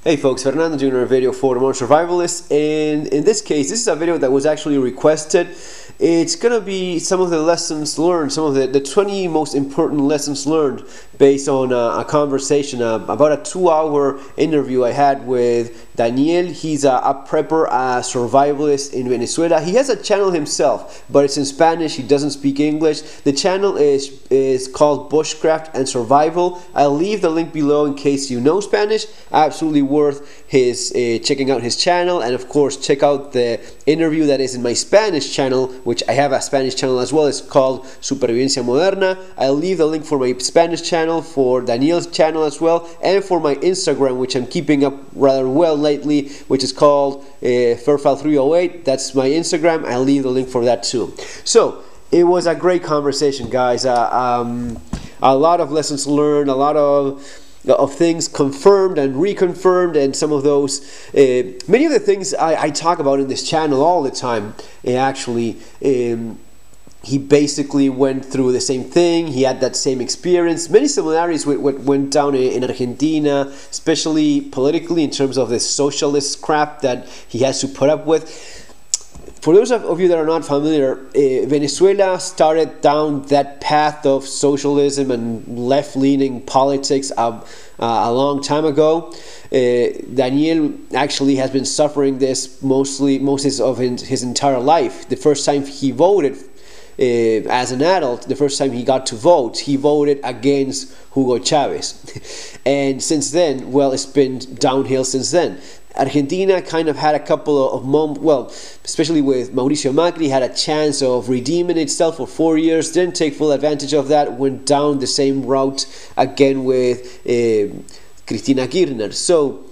Hey folks, Fernando doing a video for the Modern Survivalist, and in this case, this is a video that was actually requested. It's gonna be some of the lessons learned, some of the 20 most important lessons learned based on a conversation, about a 2-hour interview I had with Daniel. He's a prepper, a survivalist in Venezuela. He has a channel himself, but it's in Spanish. He doesn't speak English. The channel is called Bushcraft and Survival. I'll leave the link below in case you know Spanish. Absolutely worth his checking out his channel, and of course check out the interview that is in my Spanish channel, which I have a Spanish channel as well. It's called Supervivencia Moderna. I'll leave the link for my Spanish channel, for Daniel's channel as well, and for my Instagram, which I'm keeping up rather well lately, which is called Fairfile308. That's my Instagram. I'll leave the link for that too. So it was a great conversation, guys. A lot of lessons learned, a lot of things confirmed and reconfirmed, and some of those, many of the things I talk about in this channel all the time. He basically went through the same thing. He had that same experience. Many similarities with what went down in Argentina, especially politically, in terms of the socialist crap that he has to put up with. For those of you that are not familiar, Venezuela started down that path of socialism and left-leaning politics a long time ago. Daniel actually has been suffering this most of his entire life. The first time he voted as an adult, the first time he got to vote, he voted against Hugo Chavez. And since then, well, it's been downhill since then. Argentina kind of had a couple of moments, well, especially with Mauricio Macri, had a chance of redeeming itself for 4 years, didn't take full advantage of that, went down the same route again with Cristina Kirchner. So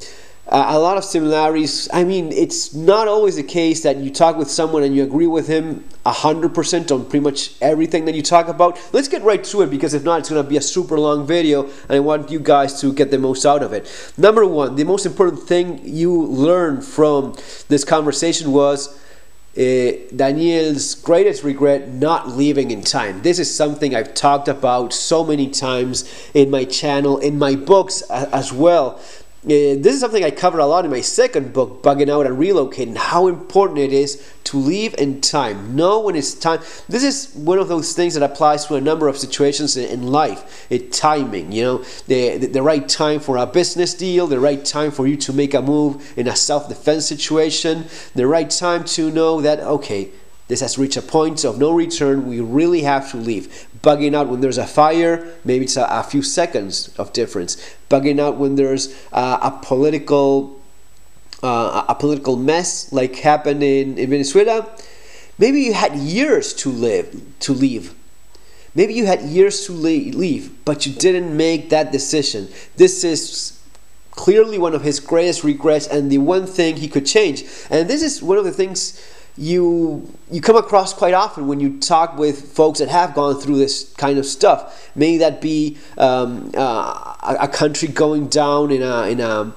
a lot of similarities. I mean, it's not always the case that you talk with someone and you agree with him 100% on pretty much everything that you talk about. Let's get right to it, because if not, it's going to be a super long video, and I want you guys to get the most out of it. Number one, the most important thing you learned from this conversation was Daniel's greatest regret: not leaving in time. This is something I've talked about so many times in my channel, in my books as well. This is something I cover a lot in my second book, Bugging Out and Relocating, how important it is to leave in time. Know when it's time. This is one of those things that applies to a number of situations in life. Timing, you know, the right time for a business deal, the right time for you to make a move in a self-defense situation, the right time to know that, okay, this has reached a point of no return, we really have to leave. Bugging out when there's a fire, maybe it's a few seconds of difference. Bugging out when there's a political mess like happened in Venezuela. Maybe you had years to leave. Maybe you had years to leave, but you didn't make that decision. This is clearly one of his greatest regrets, and the one thing he could change. And this is one of the things you come across quite often when you talk with folks that have gone through this kind of stuff. May that be a country going down in a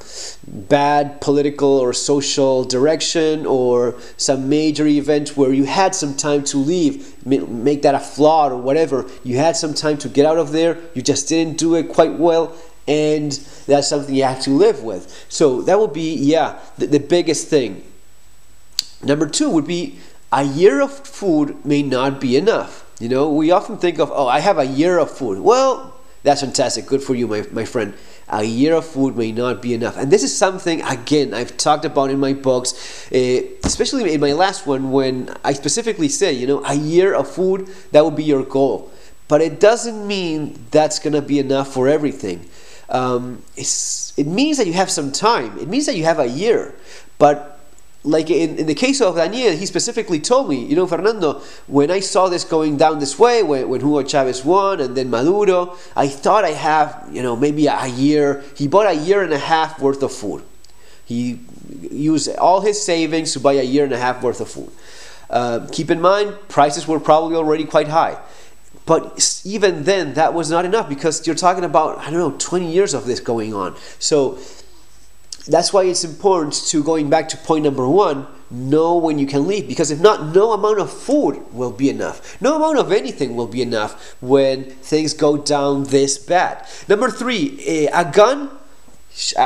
bad political or social direction, or some major event where you had some time to leave, make that a flood or whatever. You had some time to get out of there, you just didn't do it quite well, and that's something you have to live with. So that would be, yeah, the biggest thing. Number two would be, a year of food may not be enough. You know, we often think of, oh, I have a year of food. Well, that's fantastic. Good for you, my friend. A year of food may not be enough. And this is something, again, I've talked about in my books, especially in my last one, when I specifically say, you know, a year of food, that would be your goal. But it doesn't mean that's going to be enough for everything. It means that you have some time. It means that you have a year. But like in the case of Daniel, he specifically told me, you know, Fernando, when I saw this going down this way, when Hugo Chavez won and then Maduro, I thought I have, you know, maybe a year. He bought a year and a half worth of food. He used all his savings to buy a year and a half worth of food. Keep in mind, prices were probably already quite high. But even then, that was not enough, because you're talking about, I don't know, 20 years of this going on. So that's why it's important to, going back to point number one, know when you can leave, because if not, no amount of food will be enough. No amount of anything will be enough when things go down this bad. Number three, a gun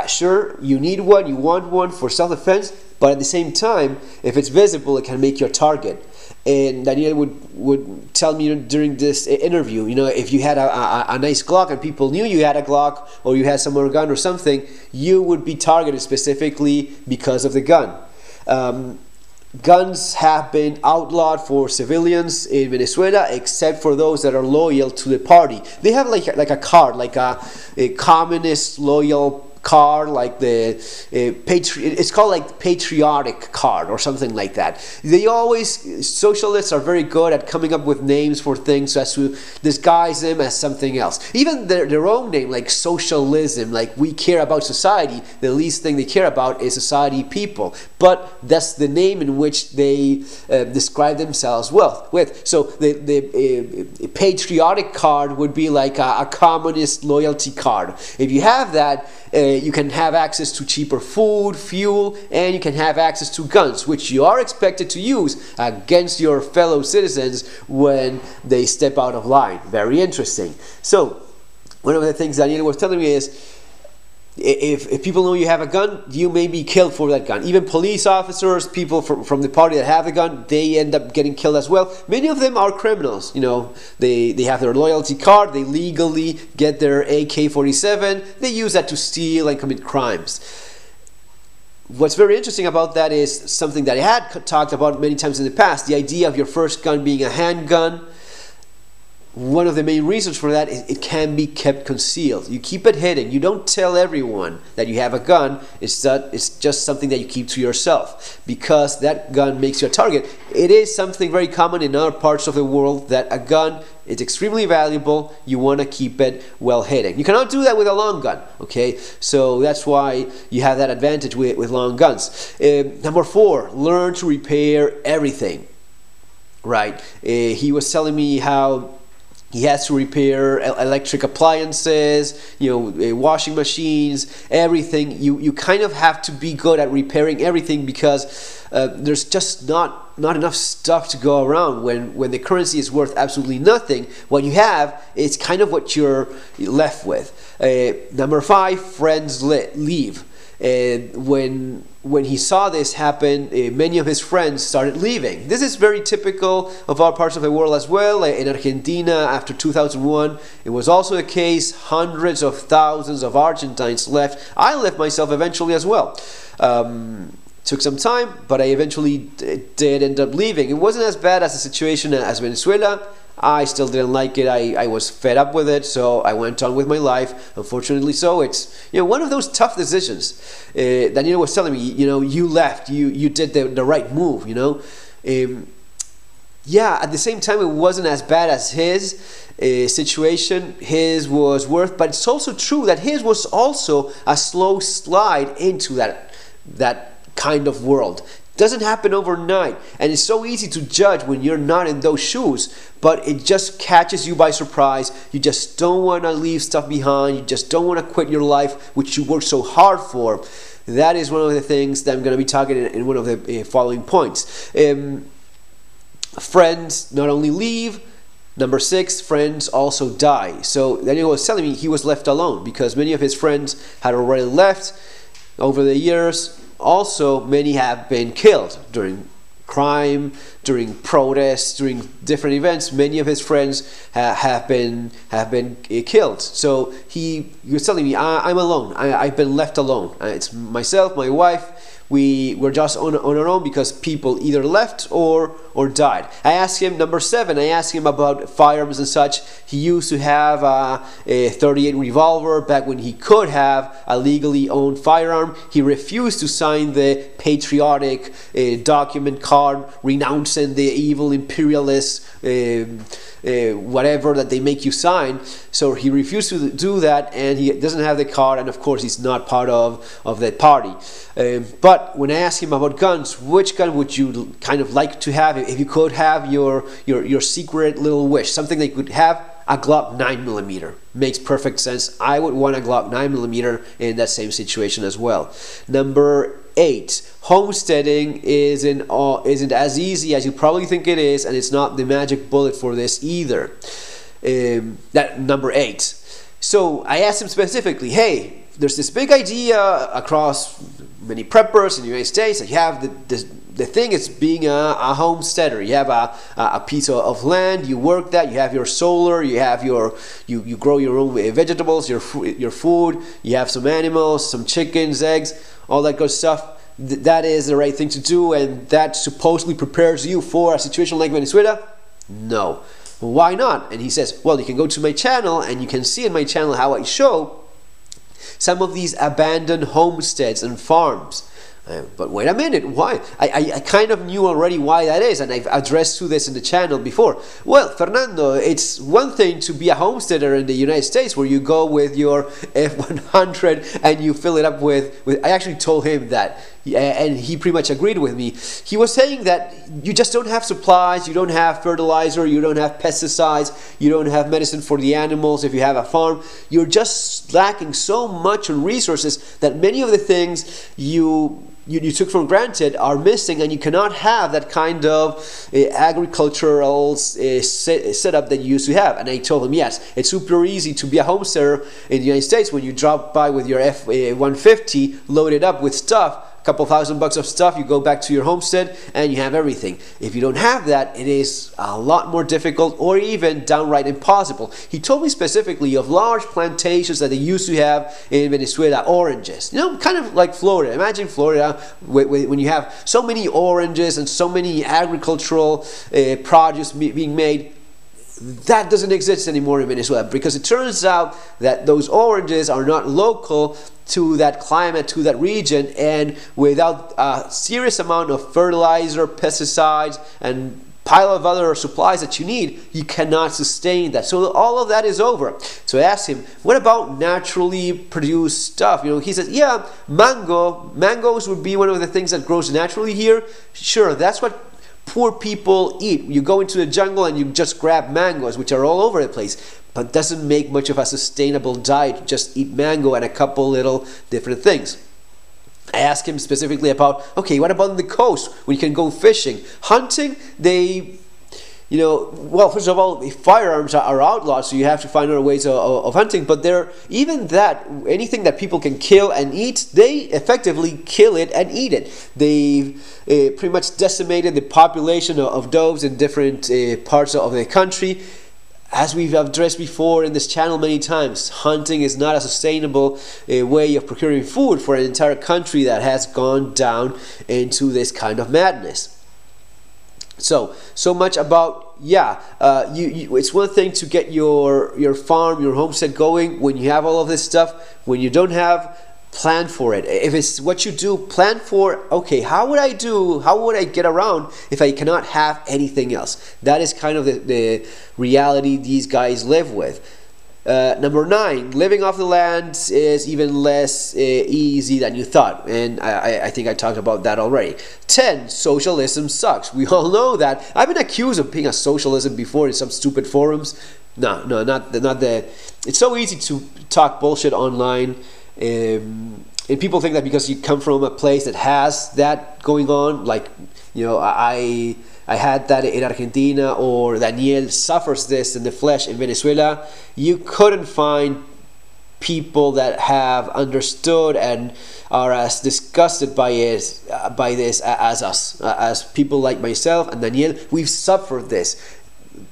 Sure, you need one, you want one for self-defense, but at the same time, if it's visible, it can make you a target. And Daniel would tell me during this interview, if you had a nice Glock and people knew you had a Glock or you had some other gun or something, you would be targeted specifically because of the gun. Guns have been outlawed for civilians in Venezuela, except for those that are loyal to the party. They have like a card, like a communist loyal card, like it's called like patriotic card or something like that. Socialists are very good at coming up with names for things as to disguise them as something else. Even their own name, like socialism, like we care about society, the least thing they care about is society, people. But that's the name in which they describe themselves with. So the patriotic card would be like a communist loyalty card. If you have that, you can have access to cheaper food, fuel, and you can have access to guns, which you are expected to use against your fellow citizens when they step out of line. Very interesting. So, one of the things Daniel was telling me is, if people know you have a gun, you may be killed for that gun. Even police officers, people from the party that have the gun, they end up getting killed as well. Many of them are criminals. They have their loyalty card, they legally get their AK-47, they use that to steal and commit crimes. What's very interesting about that is something that I had talked about many times in the past, the idea of your first gun being a handgun. One of the main reasons for that is it can be kept concealed. You keep it hidden. You don't tell everyone that you have a gun. It's just something that you keep to yourself, because that gun makes you a target. It is something very common in other parts of the world that a gun is extremely valuable. You want to keep it well hidden. You cannot do that with a long gun, okay? So that's why you have that advantage with long guns. Number 4, learn to repair everything. Right? He was telling me how he has to repair electric appliances, washing machines, everything. You kind of have to be good at repairing everything, because there's just not enough stuff to go around. When the currency is worth absolutely nothing, what you have is kind of what you're left with. Number 5, friends leave. When he saw this happen, many of his friends started leaving. This is very typical of our parts of the world as well. In Argentina, after 2001, it was also the case. Hundreds of thousands of Argentines left. I left myself eventually as well. Took some time, but I eventually did end up leaving. It wasn't as bad as the situation as Venezuela. I still didn't like it. I was fed up with it, so I went on with my life. Unfortunately, so it's one of those tough decisions. Daniel was telling me, you left, you did the right move. Yeah, at the same time, it wasn't as bad as his situation. His was worse, but it's also true that his was also a slow slide into that kind of world. Doesn't happen overnight, and it's so easy to judge when you're not in those shoes, but it just catches you by surprise. You just don't want to leave stuff behind. You just don't want to quit your life, which you worked so hard for. That is one of the things that I'm going to be talking in one of the following points. Friends not only leave, number 6, friends also die. So Daniel was telling me he was left alone because many of his friends had already left over the years. Also, many have been killed during crime, during protests, during different events. Many of his friends have been killed. So he was telling me, I'm alone. I've been left alone. It's myself, my wife. We were just on our own because people either left or died. I asked him, number 7, I asked him about firearms and such. He used to have a .38 revolver back when he could have a legally owned firearm. He refused to sign the patriotic document card renouncing the evil imperialist whatever that they make you sign. So he refused to do that, and he doesn't have the card, and of course he's not part of that party. But when I asked him about guns, which gun would you kind of like to have if you could have your secret little wish, something that you could have? A Glock 9mm makes perfect sense. I would want a Glock 9mm in that same situation as well. Number 8, homesteading isn't as easy as you probably think it is, and it's not the magic bullet for this either. That number 8. So I asked him specifically, hey, there's this big idea across many preppers in the United States that you have the thing is being a homesteader. You have a piece of land, you work that, you have your solar, you have you grow your own vegetables, your food, you have some animals, some chickens, eggs, all that good stuff. That is the right thing to do, and that supposedly prepares you for a situation like Venezuela? No. Why not? And he says, well, you can go to my channel and you can see in my channel how I show some of these abandoned homesteads and farms. But wait a minute, why? I kind of knew already why that is, and I've addressed to this in the channel before. Well, Fernando, it's one thing to be a homesteader in the United States where you go with your F-100 and you fill it up with I actually told him that, and he pretty much agreed with me. He was saying that you just don't have supplies, you don't have fertilizer, you don't have pesticides, you don't have medicine for the animals if you have a farm. You're just lacking so much on resources that many of the things you took for granted are missing, and you cannot have that kind of agricultural setup that you used to have. And I told him, yes, it's super easy to be a homesteader in the United States when you drop by with your F-150 loaded up with stuff, a couple $1,000 of stuff, you go back to your homestead and you have everything. If you don't have that, it is a lot more difficult or even downright impossible. He told me specifically of large plantations that they used to have in Venezuela, oranges. You know, kind of like Florida. Imagine Florida when you have so many oranges and so many agricultural produce being made. That doesn't exist anymore in Venezuela, because it turns out that those oranges are not local to that climate, to that region, and without a serious amount of fertilizer, pesticides, and pile of other supplies that you need, you cannot sustain that. So all of that is over. So I asked him, what about naturally produced stuff? You know, he says, yeah, mangoes would be one of the things that grows naturally here. Sure, that's what poor people eat. You go into the jungle and you just grab mangoes, which are all over the place, but doesn't make much of a sustainable diet. Just eat mango and a couple little different things. I asked him specifically about, okay, what about on the coast when you can go fishing? Hunting, you know, well, first of all, firearms are outlawed, so you have to find other ways of hunting. But even that, anything that people can kill and eat, they effectively kill it and eat it. They've pretty much decimated the population of doves in different parts of the country. As we've addressed before in this channel many times, hunting is not a sustainable way of procuring food for an entire country that has gone down into this kind of madness. So much about, it's one thing to get your farm, your homestead going when you have all of this stuff. When you don't have, plan for it. If it's what you do, plan for, okay, how would I get around if I cannot have anything else? That is kind of the reality these guys live with. Number 9, living off the land is even less easy than you thought, and I think I talked about that already. 10, socialism sucks. We all know that. I've been accused of being a socialist before in some stupid forums. No, not the. It's so easy to talk bullshit online, and people think that because you come from a place that has that going on, like, you know, I had that in Argentina, or Daniel suffers this in the flesh in Venezuela. You couldn't find people that have understood and are as disgusted by this as us, as people like myself and Daniel. We've suffered this.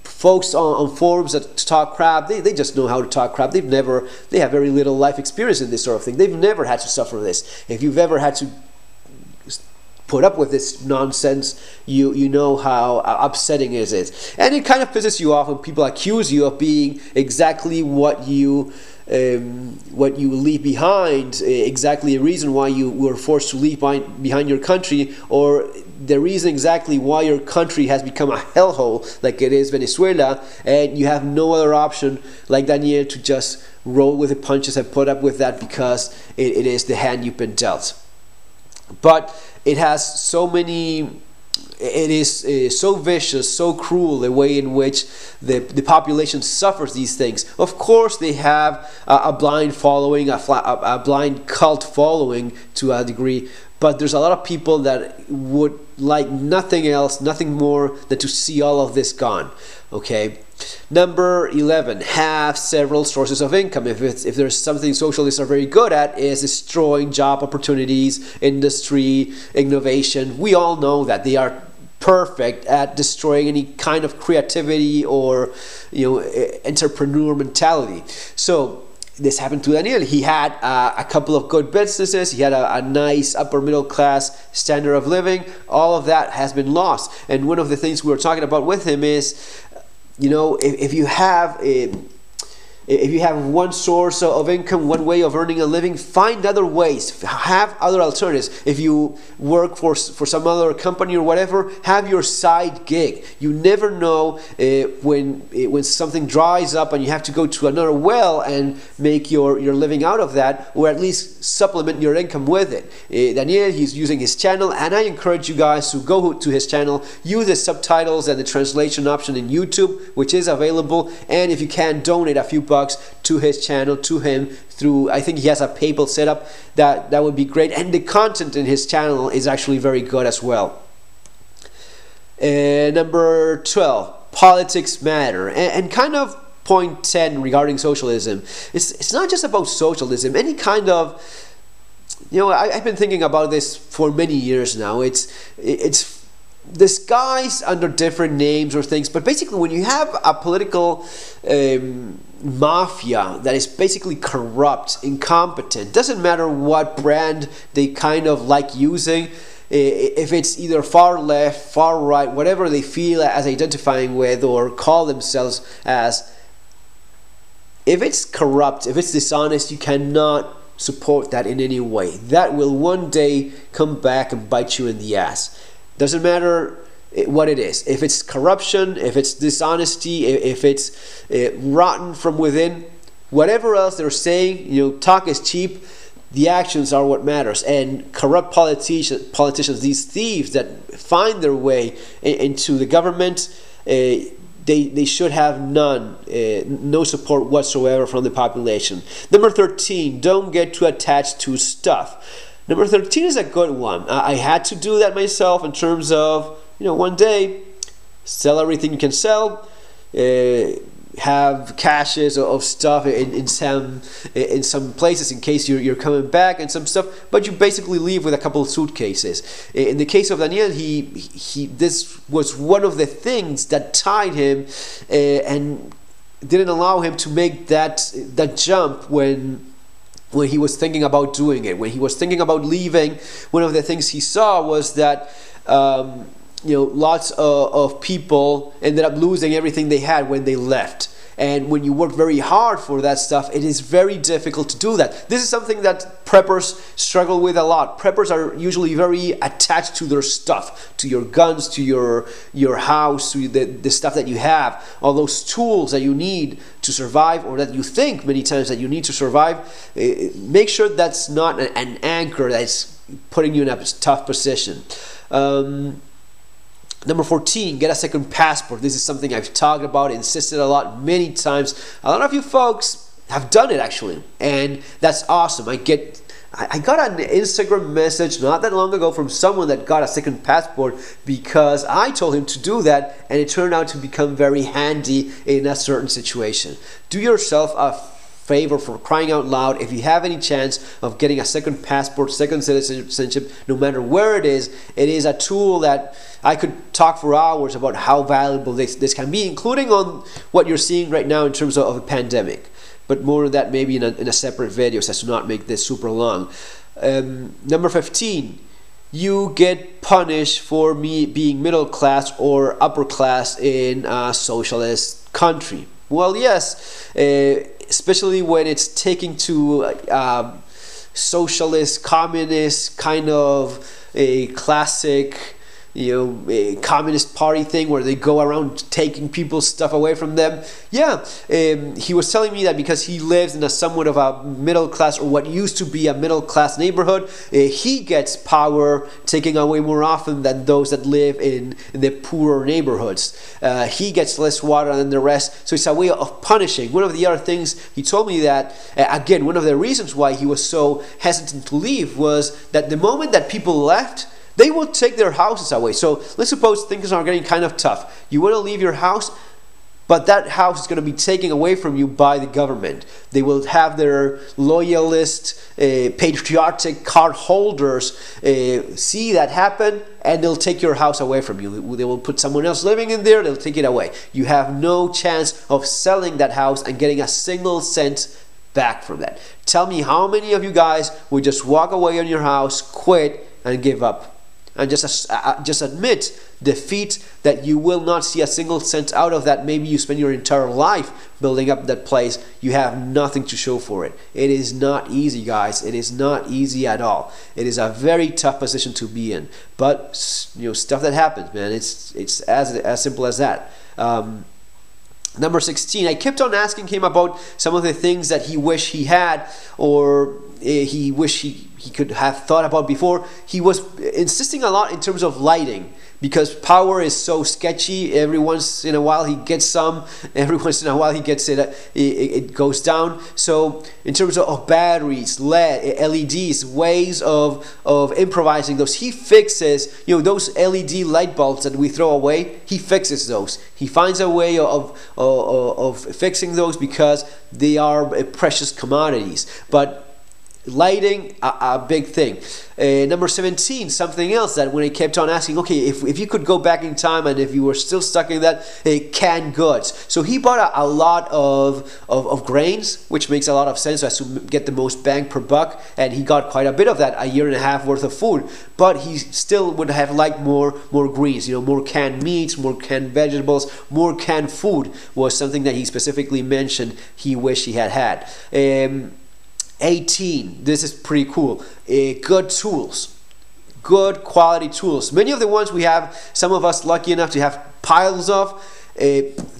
Folks on forums that talk crap, they just know how to talk crap. They have very little life experience in this sort of thing. They've never had to suffer this. If you've ever had to put up with this nonsense, you know how upsetting it is. And it kind of pisses you off when people accuse you of being exactly what you leave behind, exactly a reason why you were forced to leave behind your country, or the reason exactly why your country has become a hellhole like it is Venezuela, and you have no other option like Daniel to just roll with the punches and put up with that because it is the hand you've been dealt. But it has so many, it is so vicious, so cruel, the way in which the population suffers these things. Of course, they have a blind following, a blind cult following to a degree, but there's a lot of people that would like nothing else, nothing more than to see all of this gone. Okay. Number 11, have several sources of income. If there's something socialists are very good at, is destroying job opportunities, industry, innovation. We all know that they are perfect at destroying any kind of creativity or entrepreneur mentality. So this happened to Daniel. He had a couple of good businesses. He had a nice upper middle class standard of living. All of that has been lost. And one of the things we were talking about with him is, if you have one source of income, one way of earning a living, find other ways, have other alternatives. If you work for some other company or whatever, have your side gig. You never know when something dries up and you have to go to another well and make your living out of that, or at least supplement your income with it. Daniel, he's using his channel, and I encourage you guys to go to his channel, use the subtitles and the translation option in YouTube, which is available, and if you can, donate a few bucks to his channel, to him, through, I think he has a PayPal setup. That would be great, and the content in his channel is actually very good as well. Number 12, politics matter, and kind of point 10 regarding socialism. It's not just about socialism. Any kind of, I've been thinking about this for many years now. It's disguised under different names or things, but basically when you have a political mafia that is basically corrupt, incompetent, doesn't matter what brand they kind of like using, if it's either far left, far right, whatever they feel as identifying with or call themselves as, if it's corrupt, if it's dishonest, you cannot support that in any way. That will one day come back and bite you in the ass. Doesn't matter what it is. If it's corruption, if it's dishonesty, if it's rotten from within, whatever else they're saying, talk is cheap. The actions are what matters. And corrupt politicians, these thieves that find their way into the government, they should have no support whatsoever from the population. Number 13, don't get too attached to stuff. Number 13 is a good one. I had to do that myself in terms of, one day, sell everything you can sell, have caches of stuff in some places in case you're coming back and some stuff, but you basically leave with a couple of suitcases. In the case of Daniel, this was one of the things that tied him and didn't allow him to make that jump when he was thinking about doing it. When he was thinking about leaving, one of the things he saw was that lots of people ended up losing everything they had when they left. And when you work very hard for that stuff, it is very difficult to do that. This is something that preppers struggle with a lot. Preppers are usually very attached to their stuff, to your guns, to your house, to the stuff that you have, all those tools that you need to survive, or that you think many times that you need to survive. Make sure that's not an anchor that's putting you in a tough position. Number 14, get a second passport. This is something I've talked about, insisted a lot, many times. A lot of you folks have done it actually, and that's awesome. I got an Instagram message not that long ago from someone that got a second passport because I told him to do that, and it turned out to become very handy in a certain situation. Do yourself a favor, for crying out loud. If you have any chance of getting a second passport, second citizenship, no matter where it is a tool that I could talk for hours about how valuable this can be, including on what you're seeing right now in terms of a pandemic. But more of that maybe in a separate video, so as to not make this super long. Number 15, you get punished for being middle class or upper class in a socialist country. Well, yes, especially when it's taking to socialist, communist kind of a classic communist party thing where they go around taking people's stuff away from them. Yeah, he was telling me that because he lives in a somewhat of a middle class, or what used to be a middle class neighborhood, he gets power taken away more often than those that live in the poorer neighborhoods. He gets less water than the rest, so it's a way of punishing. One of the other things he told me that, again, one of the reasons why he was so hesitant to leave was that the moment that people left, they would take their houses away. So let's suppose things are getting kind of tough. You want to leave your house, but that house is going to be taken away from you by the government. They will have their loyalist, patriotic card holders see that happen, and they'll take your house away from you. They will put someone else living in there, they'll take it away. You have no chance of selling that house and getting a single cent back from that. Tell me how many of you guys would just walk away on your house, quit, and give up? And just admit defeat, that you will not see a single cent out of that. Maybe you spend your entire life building up that place. You have nothing to show for it. It is not easy, guys. It is not easy at all. It is a very tough position to be in. But stuff that happens, man. It's as simple as that. Number 16, I kept on asking him about some of the things that he wished he had, or he wished he could have thought about before. He was insisting a lot in terms of lighting, because power is so sketchy. Every once in a while he gets some, every once in a while he gets it goes down. So in terms of batteries, LED, LEDs, ways of improvising those, he fixes, those LED light bulbs that we throw away, he fixes those. He finds a way of fixing those, because they are precious commodities. But lighting, a big thing. Number 17, something else that when I kept on asking, okay, if you could go back in time and if you were still stuck in that, canned goods. So he bought a lot of grains, which makes a lot of sense as to get the most bang per buck, and he got quite a bit of that, a year and a half worth of food. But he still would have liked more greens, more canned meats, more canned vegetables, more canned food was something that he specifically mentioned he wished he had. 18, this is pretty cool. Good tools, good quality tools. Many of the ones we have, some of us lucky enough to have piles of,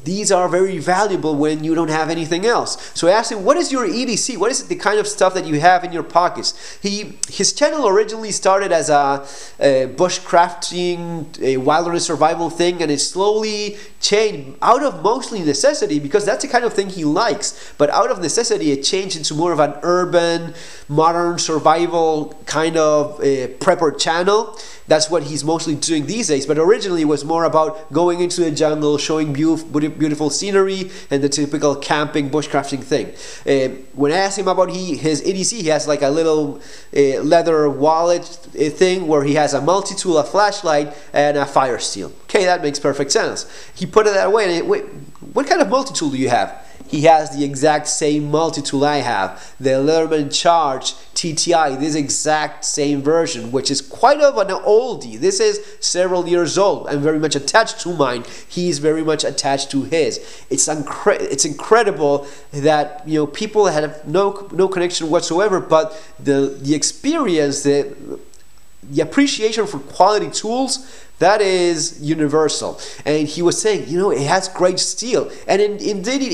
these are very valuable when you don't have anything else. So I asked him, what is your EDC? What is the kind of stuff that you have in your pockets? His channel originally started as a bushcrafting, a wilderness survival thing, and it slowly changed out of mostly necessity, because that's the kind of thing he likes. But out of necessity, it changed into more of an urban, modern survival kind of prepper channel. That's what he's mostly doing these days. But originally it was more about going into the jungle, showing beautiful scenery, and the typical camping, bushcrafting thing. When I asked him about his EDC, he has like a little leather wallet thing where he has a multi-tool, a flashlight, and a fire steel. Okay, that makes perfect sense. He put it that way. And wait, what kind of multi-tool do you have? He has the exact same multi-tool I have, the Leatherman Charge TTI, this exact same version, which is quite of an oldie. This is several years old. I'm very much attached to mine. He's very much attached to his. It's incredible that people have no connection whatsoever, but the experience, the appreciation for quality tools, that is universal. And he was saying, it has great steel, and indeed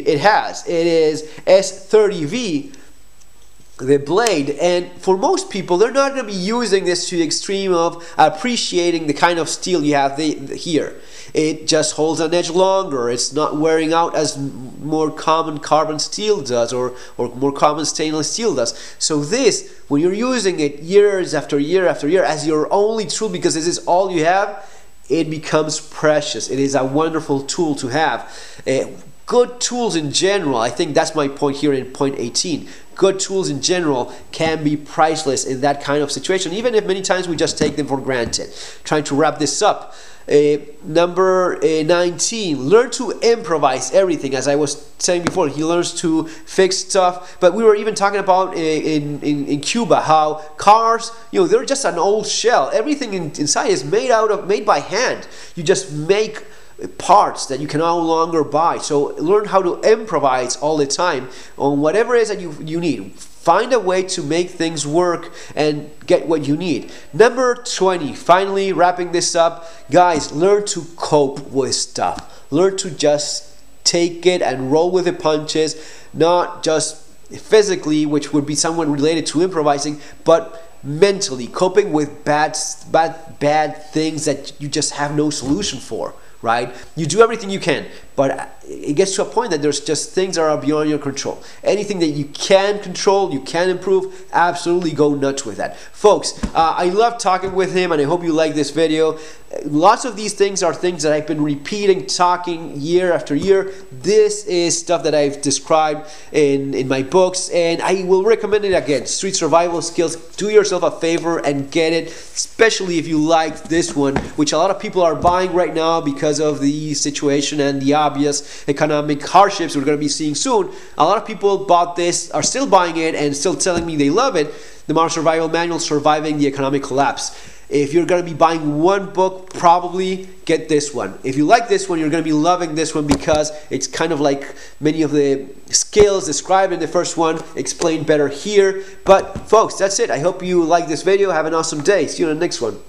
it has. It is S30V, the blade, and for most people, they're not going to be using this to the extreme of appreciating the kind of steel you have here. It just holds an edge longer. It's not wearing out as more common carbon steel does, or more common stainless steel does. So this, when you're using it years after year after year as your only tool, because this is all you have, it becomes precious. It is a wonderful tool to have. Good tools in general, I think that's my point here in point 18. Good tools in general can be priceless in that kind of situation, even if many times we just take them for granted. Trying to wrap this up. Number 19, learn to improvise everything. As I was saying before, he learns to fix stuff. But we were even talking about in Cuba how cars, they're just an old shell. Everything inside is made by hand. You just make parts that you can no longer buy. So learn how to improvise all the time on whatever it is that you need. Find a way to make things work and get what you need. Number 20, finally wrapping this up, guys, learn to cope with stuff. Learn to just take it and roll with the punches, not just physically, which would be somewhat related to improvising, but mentally, coping with bad things that you just have no solution for, right? You do everything you can, but it gets to a point that there's just things that are beyond your control. Anything that you can control, you can improve, absolutely go nuts with that. Folks, I love talking with him, and I hope you like this video. Lots of these things are things that I've been repeating, talking year after year. This is stuff that I've described in my books, and I will recommend it again. Street survival skills. Do yourself a favor and get it, especially if you like this one, which a lot of people are buying right now because of the situation and the obvious economic hardships we're going to be seeing soon. A lot of people bought this, are still buying it, and still telling me they love it. The Modern Survival Manual, Surviving the Economic Collapse. If you're going to be buying one book, probably get this one. If you like this one, you're going to be loving this one because it's kind of like many of the skills described in the first one explained better here. But folks, that's it. I hope you like this video. Have an awesome day. See you in the next one.